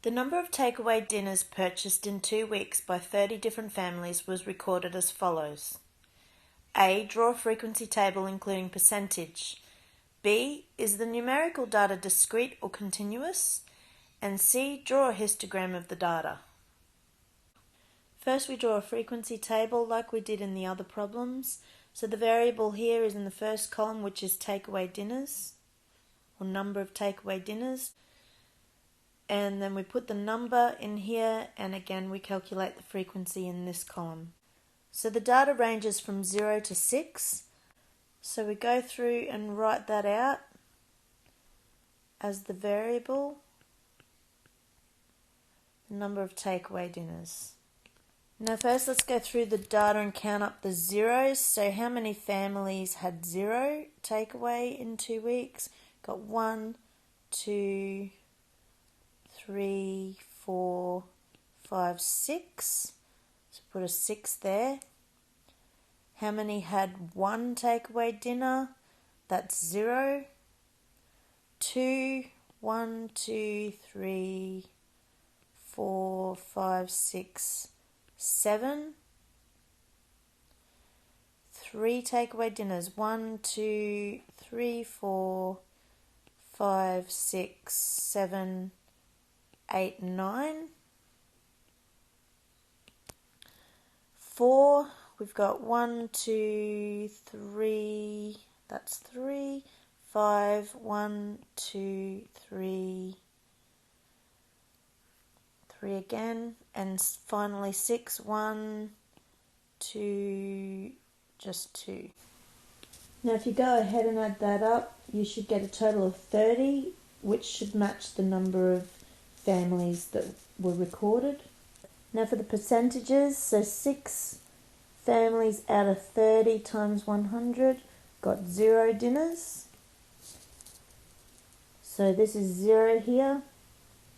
The number of takeaway dinners purchased in 2 weeks by 30 different families was recorded as follows. A. Draw a frequency table including percentage. B. Is the numerical data discrete or continuous? And C. Draw a histogram of the data. First we draw a frequency table like we did in the other problems. So the variable here is in the first column, which is takeaway dinners, or number of takeaway dinners. And then we put the number in here, and again we calculate the frequency in this column. So the data ranges from 0 to 6. So we go through and write that out as the variable, the number of takeaway dinners. Now first let's go through the data and count up the zeros. So how many families had 0 takeaway in 2 weeks? Got 1, 2, 3, 4, 5, 6. So put a 6 there. How many had 1 takeaway dinner? That's 0. 2, 1, 2, 3, 4, 5, 6, 7. 3 takeaway dinners. 1, 2, 3, 4, 5, 6, 7, 8, 9. 4, we've got 1, 2, 3, that's 3, 5, 1, 2, 3, 3 again, and finally 6, 1, 2, just 2. Now if you go ahead and add that up, you should get a total of 30, which should match the number of families that were recorded. Now for the percentages, so 6 families out of 30 times 100 got 0 dinners. So this is 0 here,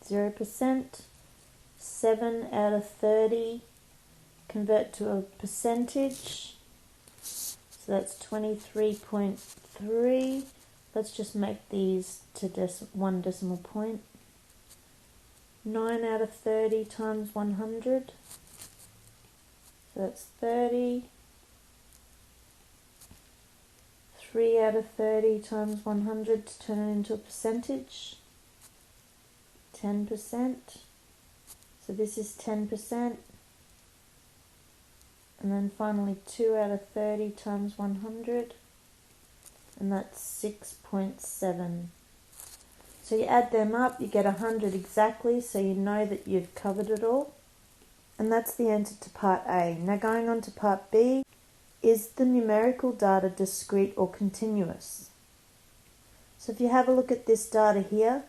0%. 7 out of 30 convert to a percentage. So that's 23.3. Let's just make these to 1 decimal point. 9 out of 30 times 100. So that's 30. 3 out of 30 times 100 to turn it into a percentage. 10%. So this is 10%. And then finally 2 out of 30 times 100. And that's 6.7. So you add them up, you get 100 exactly, so you know that you've covered it all. And that's the answer to part A. Now going on to part B, is the numerical data discrete or continuous? So if you have a look at this data here,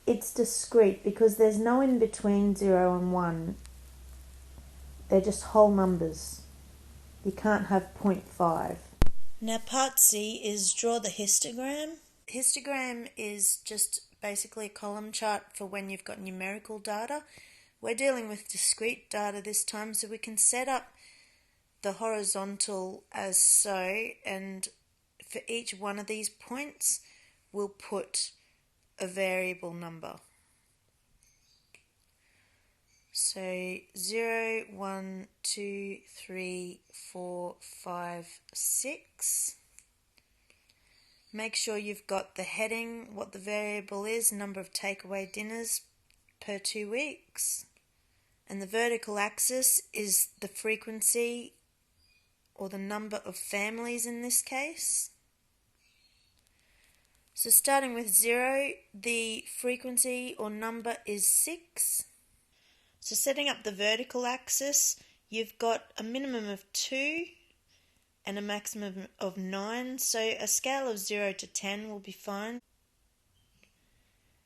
it's discrete because there's no in between 0 and 1. They're just whole numbers. You can't have 0.5. Now part C is draw the histogram. Histogram is just basically a column chart for when you've got numerical data. We're dealing with discrete data this time, so we can set up the horizontal as so, and for each one of these points we'll put a variable number. So 0, 1, 2, 3, 4, 5, 6. Make sure you've got the heading, what the variable is, number of takeaway dinners per 2 weeks. And the vertical axis is the frequency or the number of families in this case. So starting with 0, the frequency or number is 6. So setting up the vertical axis, you've got a minimum of 2 and a maximum of 9. So a scale of 0 to 10 will be fine.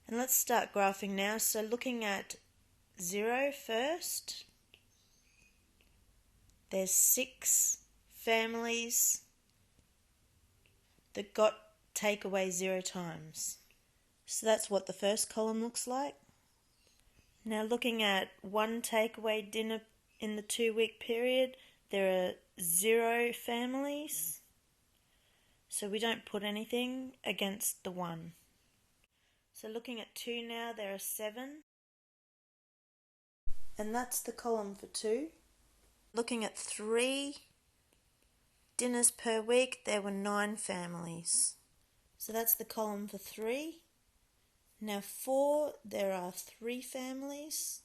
And let's start graphing now. So looking at 0 first, there's 6 families that got takeaway 0 times. So that's what the first column looks like. Now looking at 1 takeaway dinner in the 2-week period, there are 0 families. So we don't put anything against the 1. So looking at 2 now, there are 7. And that's the column for 2. Looking at 3 dinners per week, there were 9 families. So that's the column for 3. Now 4, there are 3 families.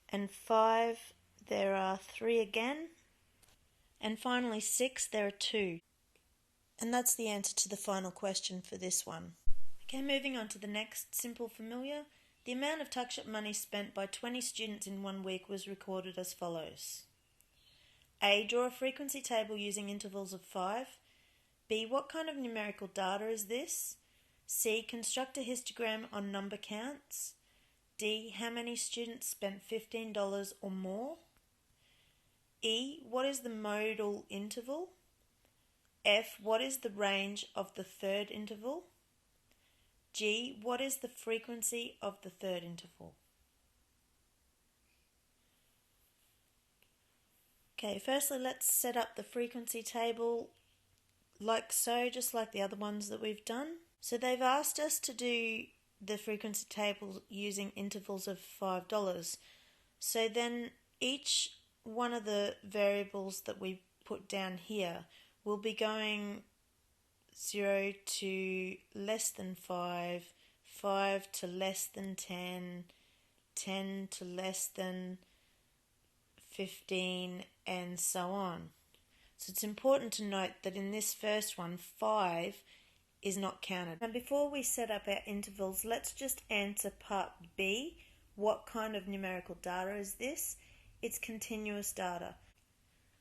And 5, there are 3 again. And finally 6, there are 2. And that's the answer to the final question for this one. Okay, moving on to the next simple familiar. The amount of tuck-shop money spent by 20 students in 1 week was recorded as follows. A. Draw a frequency table using intervals of 5. B. What kind of numerical data is this? C. Construct a histogram on number counts. D. How many students spent $15 or more? E. What is the modal interval? F. What is the range of the third interval? G. What is the frequency of the third interval? Okay, firstly let's set up the frequency table like so, just like the other ones that we've done. So they've asked us to do the frequency table using intervals of $5. So then each one of the variables that we put down here will be going 0 to less than 5, 5 to less than 10, 10 to less than 15, and so on. So it's important to note that in this first one, 5 is not counted. Now before we set up our intervals, let's just answer part B. What kind of numerical data is this? It's continuous data.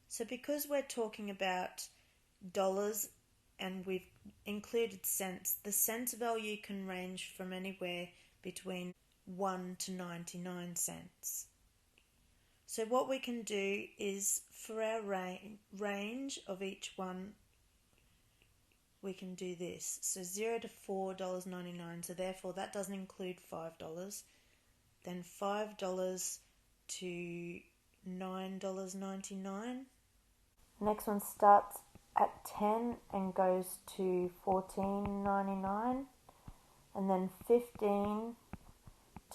So because we're talking about dollars and we've included cents, the cents value can range from anywhere between 1 to 99 cents. So what we can do is, for our range of each one, we can do this. So 0 to $4.99, so therefore that doesn't include $5. Then $5 to $9.99. Next one starts at 10 and goes to $14.99, and then 15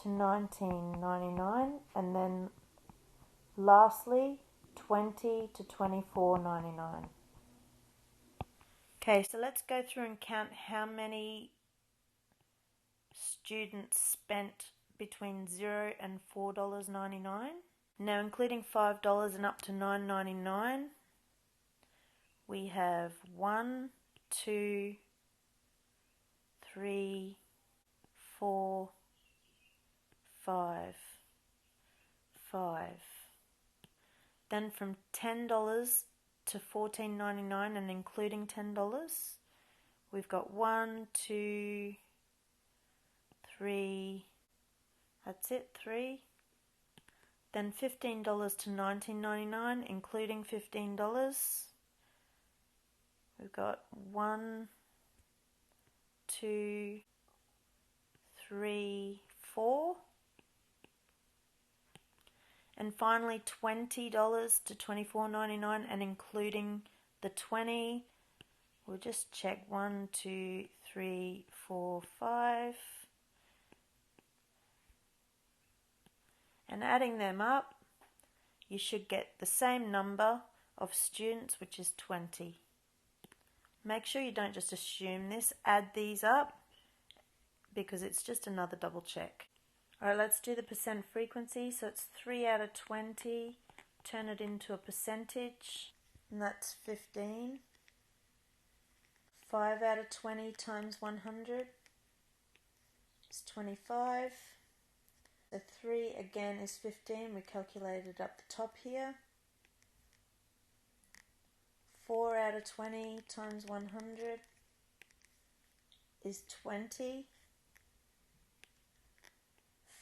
to $19.99, and then lastly 20 to $24.99. Okay, so let's go through and count how many students spent between 0 and $4.99. Now including $5 and up to $9.99, we have 1, 2, 3, 4, 5, 5. Then from $10 to $14.99 and including $10, we've got 1, 2, 3, that's it, 3. Then $15 to $19.99 including $15. We've got 1, 2, 3, 4. And finally $20 to $24.99 and including the 20. We'll just check 1, 2, 3, 4, 5. And adding them up, you should get the same number of students, which is 20. Make sure you don't just assume this, add these up, because it's just another double check. Alright, let's do the percent frequency. So it's 3 out of 20, turn it into a percentage, and that's 15. 5 out of 20 times 100 is 25. The 3 again is 15, we calculated up the top here. 4 out of 20 times 100 is 20.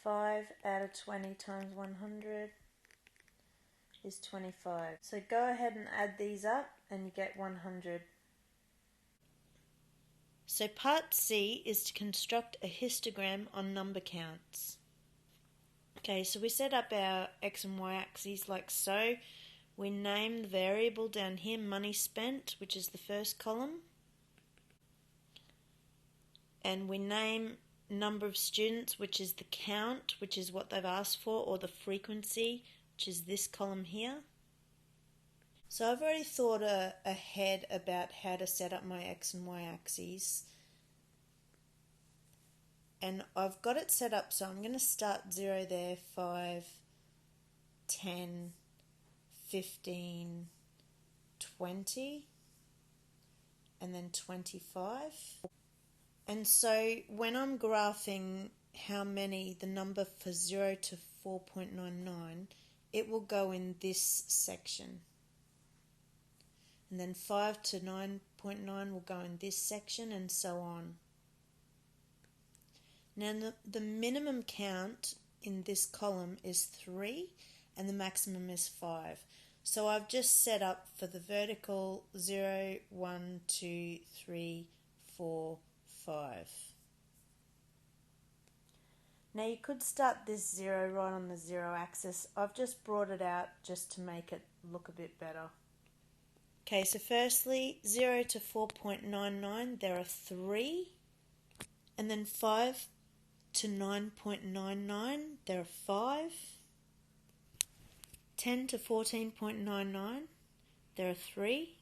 5 out of 20 times 100 is 25. So go ahead and add these up and you get 100. So part C is to construct a histogram on number counts. Okay, so we set up our X and Y axes like so. We name the variable down here, money spent, which is the first column. And we name number of students, which is the count, which is what they've asked for, or the frequency, which is this column here. So I've already thought ahead about how to set up my X and Y axes. And I've got it set up, so I'm going to start 0 there, 5, 10, 15, 20, and then 25. And so when I'm graphing how many, the number for 0 to 4.99, it will go in this section. And then 5 to 9.9 will go in this section, and so on. Now the minimum count in this column is 3 and the maximum is 5. So I've just set up for the vertical 0, 1, 2, 3, 4, 5. Now you could start this 0 right on the 0 axis. I've just brought it out just to make it look a bit better. Okay, so firstly 0 to 4.99 there are 3, and then 5 to 9.99 there are 5, 10 to 14.99 there are 3,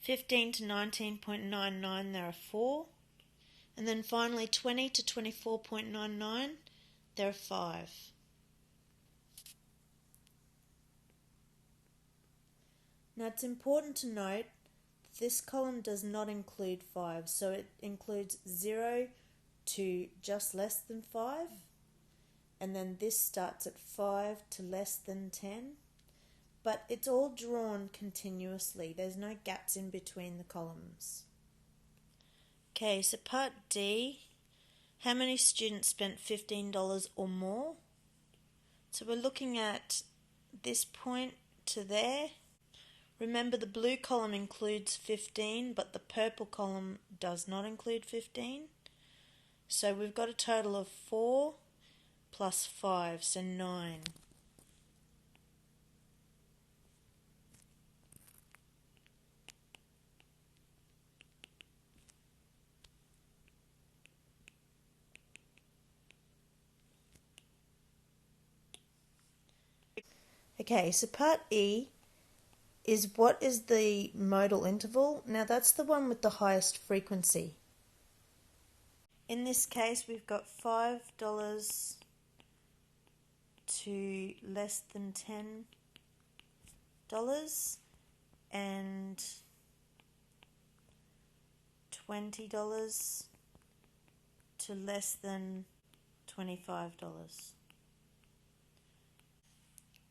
15 to 19.99 there are 4, and then finally 20 to 24.99 there are 5. Now it's important to note this column does not include 5, so it includes 0 to just less than 5, and then this starts at 5 to less than 10, but it's all drawn continuously. There's no gaps in between the columns. Okay, so part D, how many students spent $15 or more? So we're looking at this point to there. Remember, the blue column includes 15, but the purple column does not include 15. So we've got a total of 4 plus 5, so 9. Okay, so part E is what is the modal interval. Now that's the one with the highest frequency. In this case we've got $5 to less than $10 and $20 to less than $25.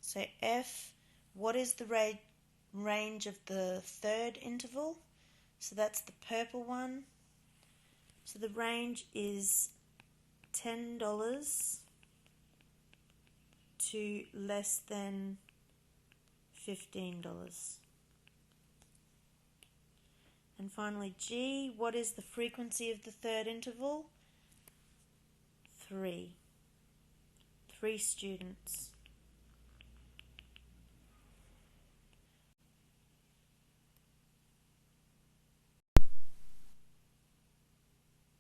So F, what is the range of the third interval? So that's the purple one. So the range is $10 to less than $15. And finally G, what is the frequency of the third interval? 3. 3 students.